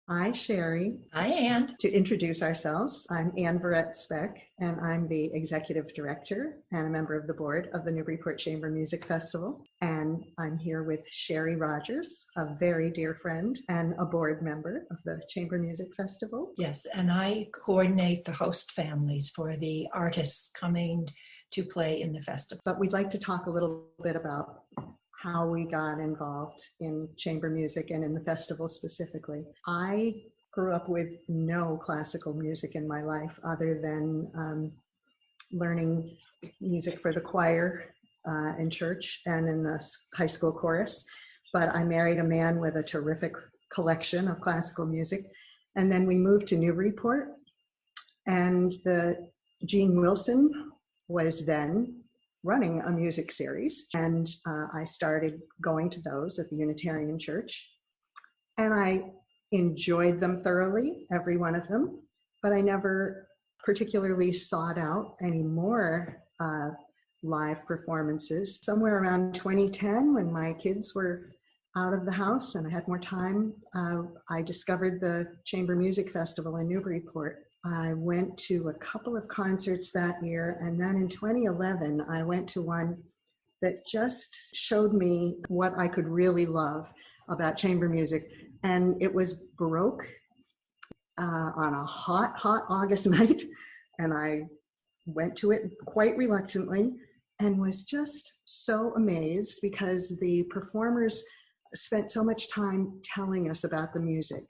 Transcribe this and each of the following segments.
Hi, Sherry. Hi, Anne. To introduce ourselves, I'm Anne Verret-Speck, and I'm the Executive Director and a member of the board of the Newburyport Chamber Music Festival. And I'm here with Sherry Rogers, a very dear friend and a board member of the Chamber Music Festival. Yes, and I coordinate the host families for the artists coming to play in the festival. But we'd like to talk a little bit about how we got involved in chamber music and in the festival specifically. I grew up with no classical music in my life other than learning music for the choir in church and in the high school chorus. But I married a man with a terrific collection of classical music. And then we moved to Newburyport, and the Gene Wilson was then running a music series, and I started going to those at the Unitarian Church, and I enjoyed them thoroughly, every one of them, but I never particularly sought out any more live performances. Somewhere around 2010, when my kids were out of the house and I had more time, I discovered the Chamber Music Festival in Newburyport. I went to a couple of concerts that year, and then in 2011, I went to one that just showed me what I could really love about chamber music, and it was Baroque on a hot August night, and I went to it quite reluctantly and was just so amazed because the performers spent so much time telling us about the music.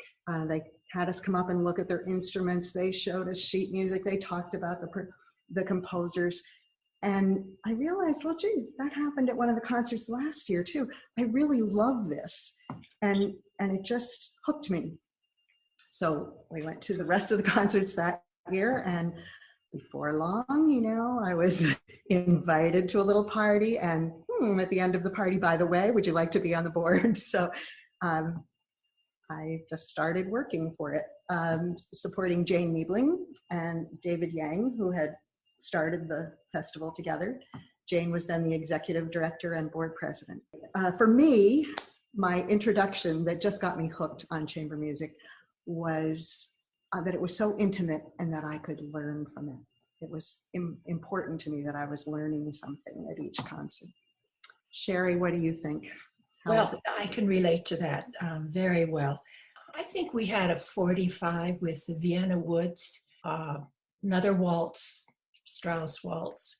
They had us come up and look at their instruments. They showed us sheet music. They talked about the composers. And I realized, well, gee, that happened at one of the concerts last year too. I really love this. And it just hooked me. So we went to the rest of the concerts that year, and before long, I was invited to a little party, and at the end of the party, by the way, would you like to be on the board? So I just started working for it, supporting Jane Niebling and David Yang, who had started the festival together. Jane was then the executive director and board president. For me, my introduction that just got me hooked on chamber music was that it was so intimate and that I could learn from it. It was important to me that I was learning something at each concert. Sherry, what do you think? Well, I can relate to that very well. I think we had a 45 with the Vienna Woods, another waltz, Strauss waltz.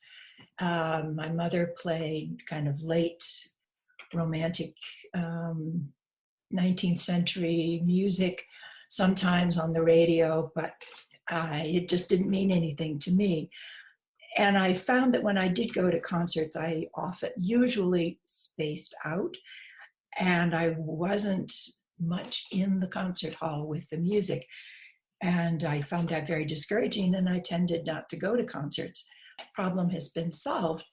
My mother played kind of late romantic 19th century music, sometimes on the radio, but it just didn't mean anything to me. And I found that when I did go to concerts, I usually spaced out, and I wasn't much in the concert hall with the music. And I found that very discouraging, and I tended not to go to concerts. The problem has been solved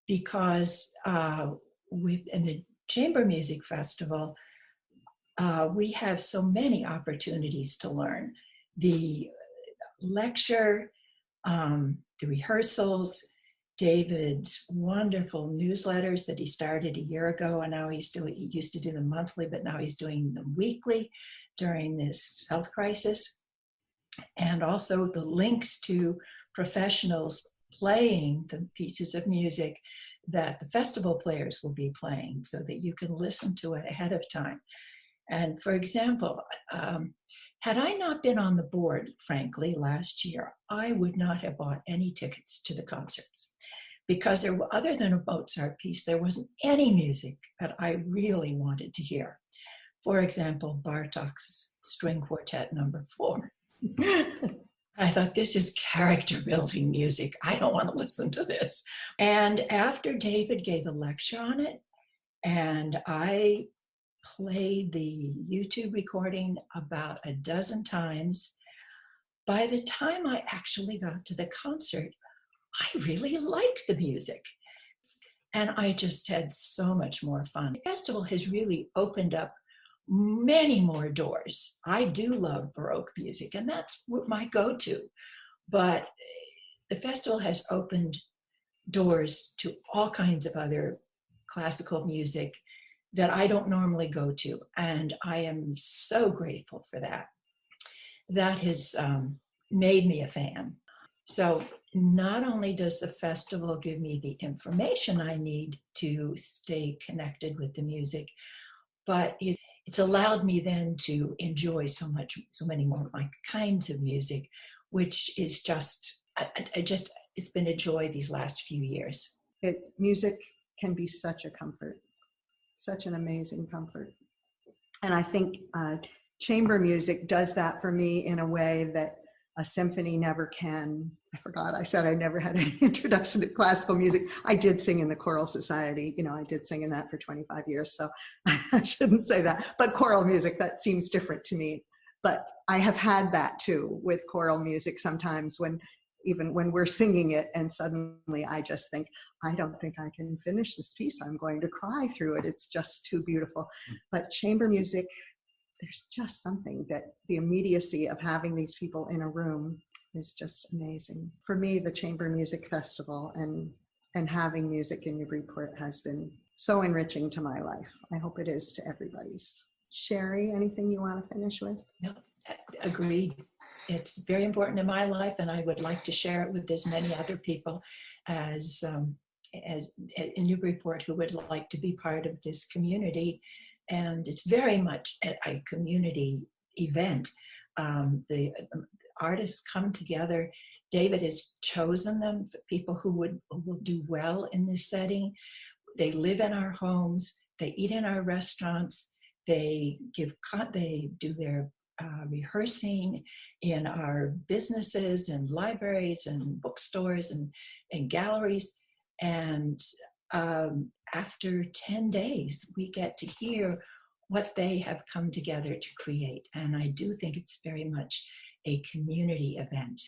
because in the Chamber Music Festival, we have so many opportunities to learn. The lecture, the rehearsals, David's wonderful newsletters that he started a year ago, and now he used to do them monthly, but now he's doing them weekly during this health crisis. And also the links to professionals playing the pieces of music that the festival players will be playing so that you can listen to it ahead of time. And for example, had I not been on the board, frankly, last year, I would not have bought any tickets to the concerts because other than a Mozart piece, there wasn't any music that I really wanted to hear. For example, Bartók's String Quartet No. 4. I thought, this is character building music. I don't want to listen to this. And after David gave a lecture on it, and I played the YouTube recording about a dozen times, by the time I actually got to the concert, I really liked the music. And I just had so much more fun. The festival has really opened up many more doors. I do love Baroque music, and that's my go-to. But the festival has opened doors to all kinds of other classical music that I don't normally go to. And I am so grateful for that. That has made me a fan. So not only does the festival give me the information I need to stay connected with the music, but it's allowed me then to enjoy so many more of my kinds of music, which is just, it's been a joy these last few years. Music can be such a comfort, such an amazing comfort. And I think chamber music does that for me in a way that a symphony never can. I forgot, I said I never had any introduction to classical music. I did sing in the choral society. I did sing in that for 25 years, so I shouldn't say that. But choral music, that seems different to me. But I have had that too with choral music sometimes, even when we're singing it and suddenly I just think, I don't think I can finish this piece. I'm going to cry through it. It's just too beautiful. But chamber music, there's just something that the immediacy of having these people in a room is just amazing. For me, the Chamber Music Festival and having music in Newburyport has been so enriching to my life. I hope it is to everybody's. Sherry, anything you want to finish with? No, agreed. It's very important in my life, and I would like to share it with as many other people as in Newburyport who would like to be part of this community. And it's very much a community event. The artists come together. David has chosen them, people who will do well in this setting. They live in our homes. They eat in our restaurants. They do their rehearsing in our businesses and libraries and bookstores and galleries. And after 10 days, we get to hear what they have come together to create. And I do think it's very much a community event.